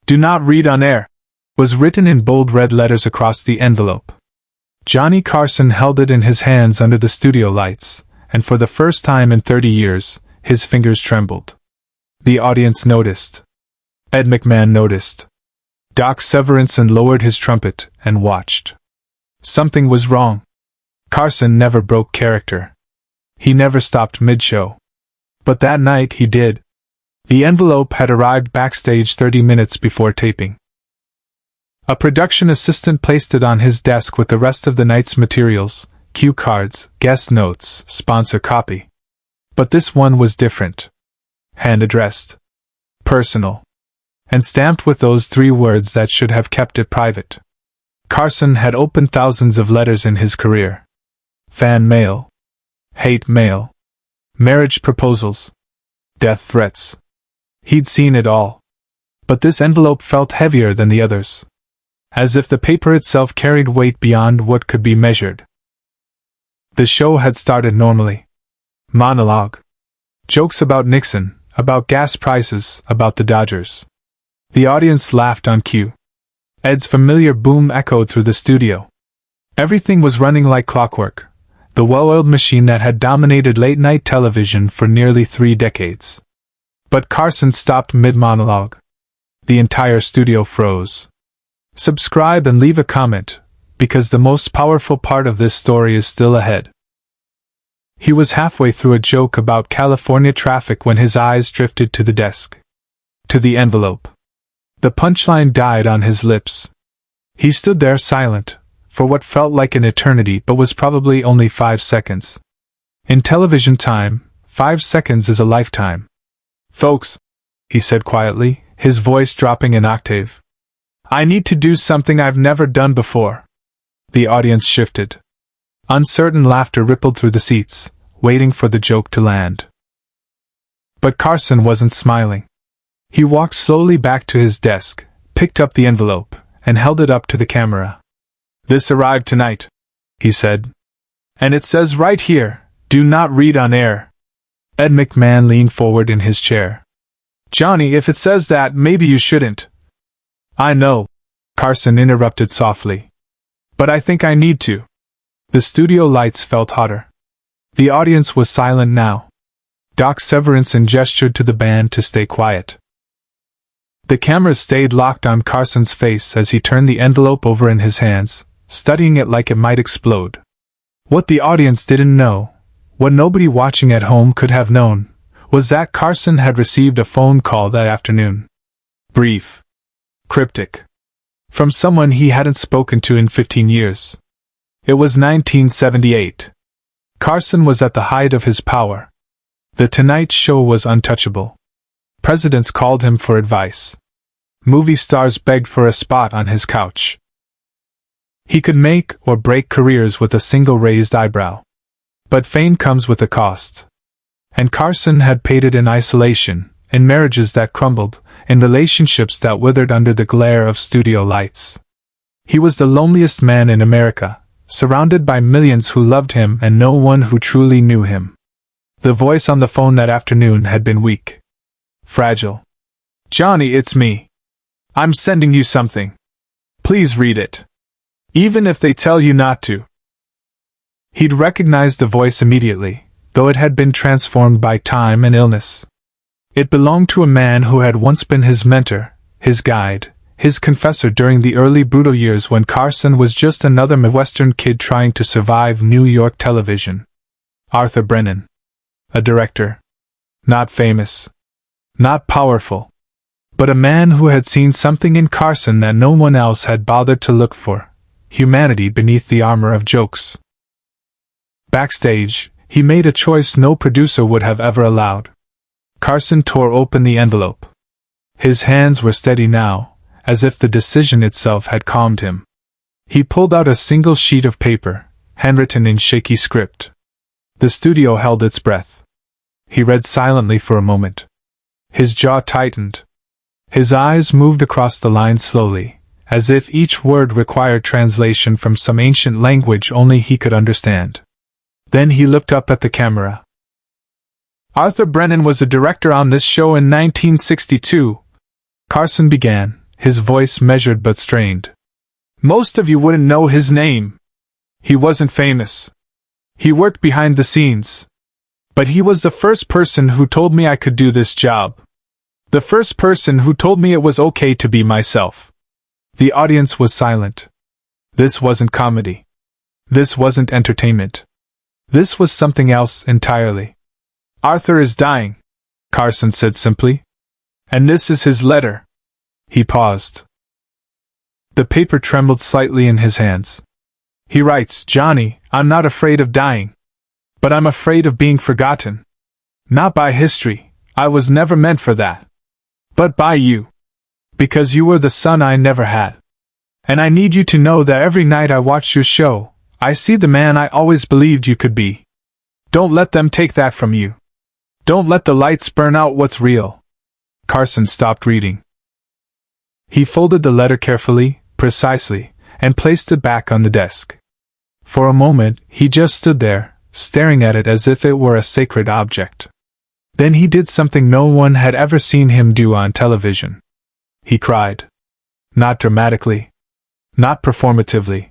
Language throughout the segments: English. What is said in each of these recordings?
"Do not read on air," was written in bold red letters across the envelope. Johnny Carson held it in his hands under the studio lights, and for the first time in 30 years, his fingers trembled. The audience noticed. Ed McMahon noticed. Doc Severinsen lowered his trumpet and watched. Something was wrong. Carson never broke character. He never stopped mid-show. But that night he did. The envelope had arrived backstage 30 minutes before taping. A production assistant placed it on his desk with the rest of the night's materials, cue cards, guest notes, sponsor copy. But this one was different. Hand-addressed. Personal. And stamped with those 3 words that should have kept it private. Carson had opened thousands of letters in his career. Fan mail. Hate mail. Marriage proposals. Death threats. He'd seen it all. But this envelope felt heavier than the others. As if the paper itself carried weight beyond what could be measured. The show had started normally. Monologue. Jokes about Nixon, about gas prices, about the Dodgers. The audience laughed on cue. Ed's familiar boom echoed through the studio. Everything was running like clockwork, the well-oiled machine that had dominated late-night television for nearly 3 decades. But Carson stopped mid-monologue. The entire studio froze. Subscribe and leave a comment, because the most powerful part of this story is still ahead. He was halfway through a joke about California traffic when his eyes drifted to the desk. To the envelope. The punchline died on his lips. He stood there silent, for what felt like an eternity but was probably only 5 seconds. In television time, 5 seconds is a lifetime. "Folks," he said quietly, his voice dropping an octave. "I need to do something I've never done before." The audience shifted. Uncertain laughter rippled through the seats, waiting for the joke to land. But Carson wasn't smiling. He walked slowly back to his desk, picked up the envelope, and held it up to the camera. "This arrived tonight," he said. "And it says right here, 'Do not read on air.'" Ed McMahon leaned forward in his chair. "Johnny, if it says that, maybe you shouldn't." "I know," Carson interrupted softly. "But I think I need to." The studio lights felt hotter. The audience was silent now. Doc Severinsen gestured to the band to stay quiet. The cameras stayed locked on Carson's face as he turned the envelope over in his hands, studying it like it might explode. What the audience didn't know, what nobody watching at home could have known, was that Carson had received a phone call that afternoon. Brief. Cryptic. From someone he hadn't spoken to in 15 years. It was 1978. Carson was at the height of his power. The Tonight Show was untouchable. Presidents called him for advice. Movie stars begged for a spot on his couch. He could make or break careers with a single raised eyebrow. But fame comes with a cost. And Carson had paid it in isolation, in marriages that crumbled, in relationships that withered under the glare of studio lights. He was the loneliest man in America, surrounded by millions who loved him and no one who truly knew him. The voice on the phone that afternoon had been weak. Fragile. "Johnny, it's me. I'm sending you something. Please read it. Even if they tell you not to." He'd recognized the voice immediately, though it had been transformed by time and illness. It belonged to a man who had once been his mentor, his guide, his confessor during the early brutal years when Carson was just another Midwestern kid trying to survive New York television. Arthur Brennan. A director. Not famous. Not powerful. But a man who had seen something in Carson that no one else had bothered to look for. Humanity beneath the armor of jokes. Backstage, he made a choice no producer would have ever allowed. Carson tore open the envelope. His hands were steady now, as if the decision itself had calmed him. He pulled out a single sheet of paper, handwritten in shaky script. The studio held its breath. He read silently for a moment. His jaw tightened. His eyes moved across the lines slowly, as if each word required translation from some ancient language only he could understand. Then he looked up at the camera. "Arthur Brennan was a director on this show in 1962, Carson began, his voice measured but strained. "Most of you wouldn't know his name. He wasn't famous. He worked behind the scenes. But he was the first person who told me I could do this job. The first person who told me it was okay to be myself." The audience was silent. This wasn't comedy. This wasn't entertainment. This was something else entirely. "Arthur is dying," Carson said simply. "And this is his letter." He paused. The paper trembled slightly in his hands. He writes, "Johnny, I'm not afraid of dying. But I'm afraid of being forgotten. Not by history, I was never meant for that. But by you. Because you were the son I never had. And I need you to know that every night I watch your show, I see the man I always believed you could be. Don't let them take that from you. Don't let the lights burn out what's real." Carson stopped reading. He folded the letter carefully, precisely, and placed it back on the desk. For a moment, he just stood there, staring at it as if it were a sacred object. Then he did something no one had ever seen him do on television. He cried. Not dramatically. Not performatively.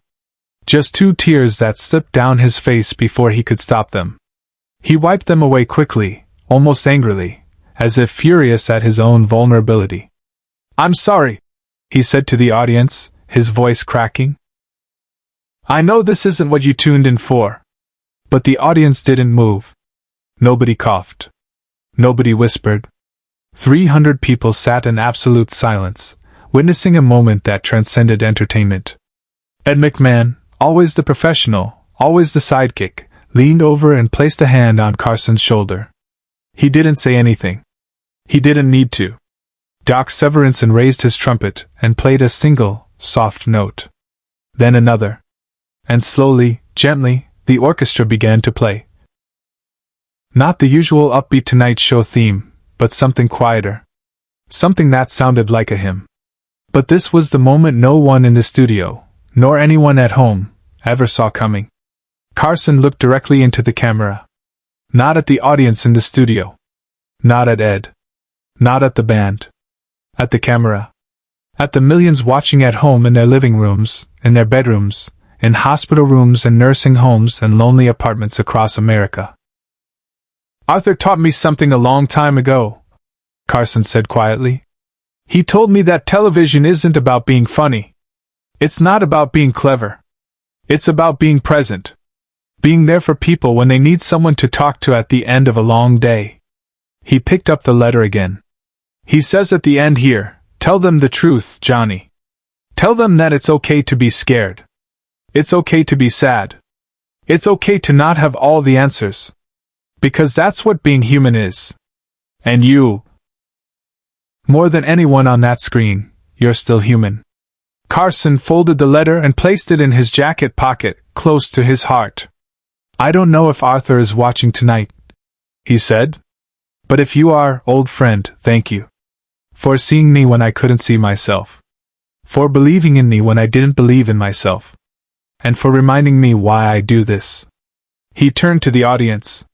Just 2 tears that slipped down his face before he could stop them. He wiped them away quickly, almost angrily, as if furious at his own vulnerability. "I'm sorry," he said to the audience, his voice cracking. "I know this isn't what you tuned in for." But the audience didn't move. Nobody coughed. Nobody whispered. 300 people sat in absolute silence, witnessing a moment that transcended entertainment. Ed McMahon, always the professional, always the sidekick, leaned over and placed a hand on Carson's shoulder. He didn't say anything. He didn't need to. Doc Severinsen raised his trumpet and played a single, soft note. Then another. And slowly, gently, the orchestra began to play. Not the usual upbeat Tonight Show theme, but something quieter. Something that sounded like a hymn. But this was the moment no one in the studio, nor anyone at home, ever saw coming. Carson looked directly into the camera. Not at the audience in the studio. Not at Ed. Not at the band. At the camera. At the millions watching at home in their living rooms, in their bedrooms, in hospital rooms and nursing homes and lonely apartments across America. "Arthur taught me something a long time ago," Carson said quietly. "He told me that television isn't about being funny. It's not about being clever. It's about being present. Being there for people when they need someone to talk to at the end of a long day." He picked up the letter again. "He says at the end here, tell them the truth, Johnny. Tell them that it's okay to be scared. It's okay to be sad. It's okay to not have all the answers. Because that's what being human is. And you, more than anyone on that screen, you're still human." Carson folded the letter and placed it in his jacket pocket, close to his heart. "I don't know if Arthur is watching tonight," he said. "But if you are, old friend, thank you. For seeing me when I couldn't see myself. For believing in me when I didn't believe in myself. And for reminding me why I do this." He turned to the audience.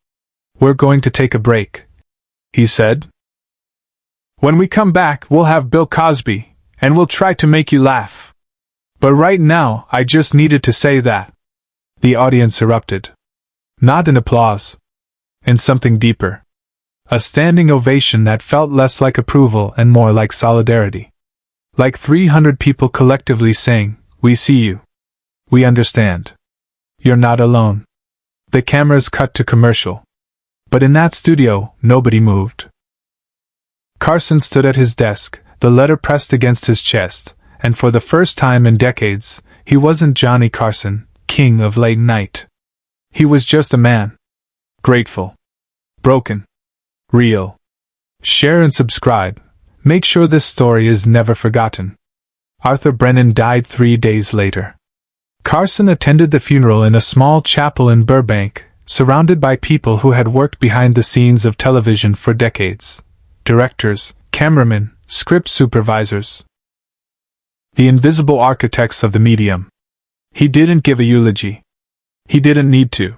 "We're going to take a break," he said. "When we come back, we'll have Bill Cosby, and we'll try to make you laugh. But right now, I just needed to say that." The audience erupted. Not in applause. In something deeper. A standing ovation that felt less like approval and more like solidarity. Like 300 people collectively saying, "We see you. We understand. You're not alone." The cameras cut to commercial. But in that studio, nobody moved. Carson stood at his desk, the letter pressed against his chest, and for the first time in decades, he wasn't Johnny Carson, king of late night. He was just a man. Grateful. Broken. Real. Share and subscribe. Make sure this story is never forgotten. Arthur Brennan died 3 days later. Carson attended the funeral in a small chapel in Burbank, surrounded by people who had worked behind the scenes of television for decades. Directors, cameramen, script supervisors. The invisible architects of the medium. He didn't give a eulogy. He didn't need to.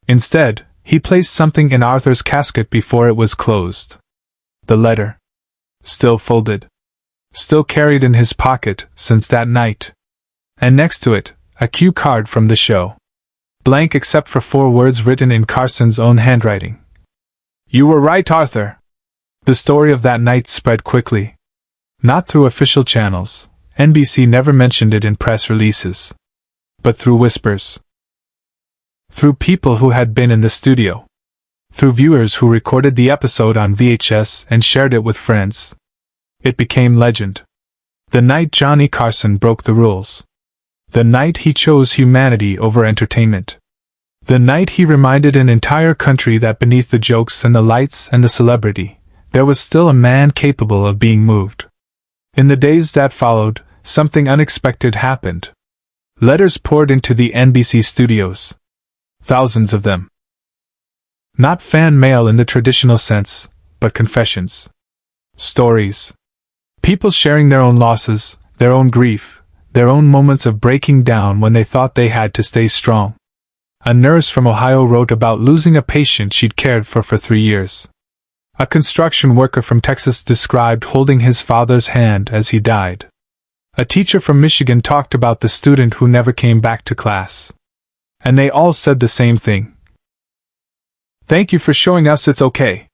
Instead, he placed something in Arthur's casket before it was closed. The letter. Still folded. still carried in his pocket since that night. And next to it, a cue card from the show. Blank except for 4 words written in Carson's own handwriting. "You were right, Arthur." The story of that night spread quickly. Not through official channels, NBC never mentioned it in press releases. But through whispers. Through people who had been in the studio. Through viewers who recorded the episode on VHS and shared it with friends. It became legend. The night Johnny Carson broke the rules. The night he chose humanity over entertainment. The night he reminded an entire country that beneath the jokes and the lights and the celebrity, there was still a man capable of being moved. In the days that followed, something unexpected happened. Letters poured into the NBC studios. Thousands of them. Not fan mail in the traditional sense, but confessions. Stories. People sharing their own losses, their own grief, their own moments of breaking down when they thought they had to stay strong. A nurse from Ohio wrote about losing a patient she'd cared for 3 years. A construction worker from Texas described holding his father's hand as he died. A teacher from Michigan talked about the student who never came back to class. And they all said the same thing. "Thank you for showing us it's okay."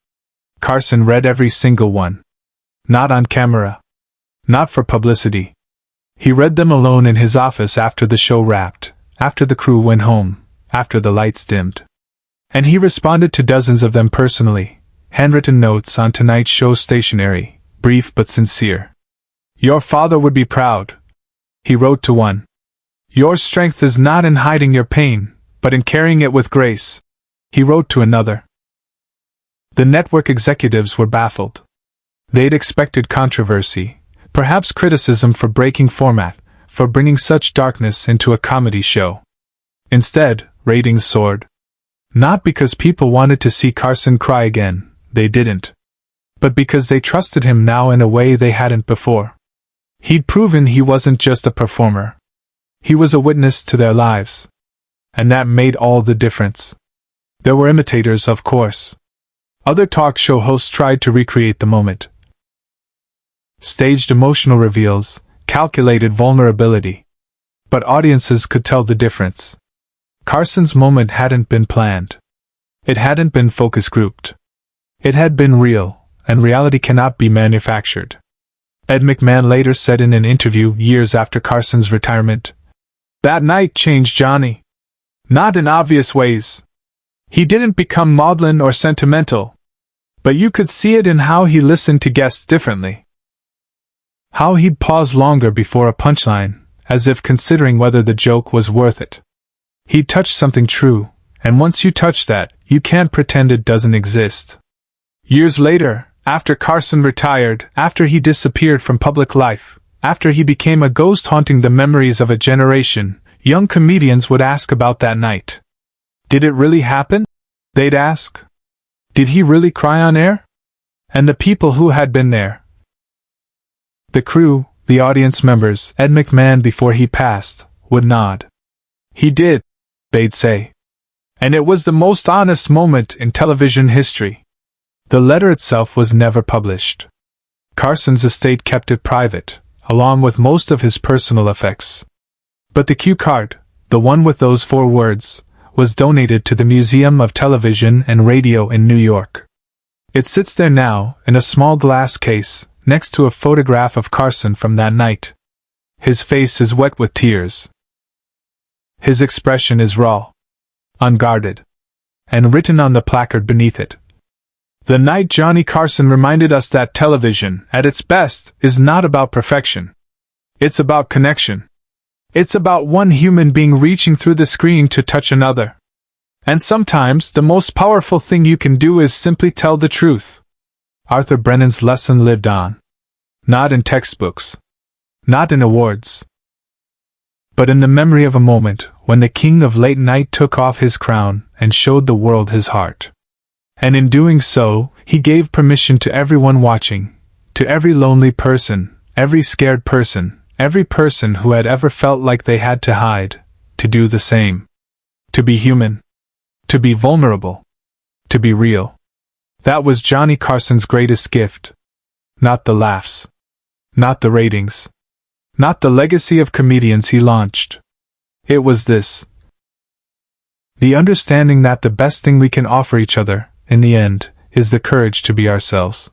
Carson read every single one. Not on camera. Not for publicity. He read them alone in his office after the show wrapped, after the crew went home, after the lights dimmed. And he responded to dozens of them personally, handwritten notes on Tonight Show stationery, brief but sincere. "Your father would be proud," he wrote to one. "Your strength is not in hiding your pain, but in carrying it with grace," he wrote to another. The network executives were baffled. They'd expected controversy, perhaps criticism for breaking format, for bringing such darkness into a comedy show. Instead, ratings soared. Not because people wanted to see Carson cry again, they didn't. But because they trusted him now in a way they hadn't before. He'd proven he wasn't just a performer. He was a witness to their lives. And that made all the difference. There were imitators, of course. Other talk show hosts tried to recreate the moment. Staged emotional reveals, calculated vulnerability. But audiences could tell the difference. Carson's moment hadn't been planned. It hadn't been focus grouped. It had been real, and reality cannot be manufactured. Ed McMahon later said in an interview years after Carson's retirement, "That night changed Johnny. Not in obvious ways. He didn't become maudlin or sentimental. But you could see it in how he listened to guests differently. How he'd pause longer before a punchline, as if considering whether the joke was worth it. He'd touched something true, and once you touch that, you can't pretend it doesn't exist." Years later, after Carson retired, after he disappeared from public life, after he became a ghost haunting the memories of a generation, young comedians would ask about that night. Did it really happen? They'd ask. Did he really cry on air? And the people who had been there. The crew, the audience members, Ed McMahon before he passed, would nod. "He did," they'd say. And it was the most honest moment in television history. The letter itself was never published. Carson's estate kept it private, along with most of his personal effects. But the cue card, the one with those 4 words, was donated to the Museum of Television and Radio in New York. It sits there now, in a small glass case, next to a photograph of Carson from that night. His face is wet with tears. His expression is raw, unguarded, and written on the placard beneath it. "The night Johnny Carson reminded us that television, at its best, is not about perfection. It's about connection. It's about one human being reaching through the screen to touch another. And sometimes the most powerful thing you can do is simply tell the truth." Arthur Brennan's lesson lived on. Not in textbooks. Not in awards. But in the memory of a moment when the king of late night took off his crown and showed the world his heart. And in doing so, he gave permission to everyone watching, to every lonely person, every scared person, every person who had ever felt like they had to hide, to do the same. To be human. To be vulnerable. To be real. That was Johnny Carson's greatest gift. Not the laughs. Not the ratings. Not the legacy of comedians he launched. It was this: the understanding that the best thing we can offer each other, in the end, is the courage to be ourselves.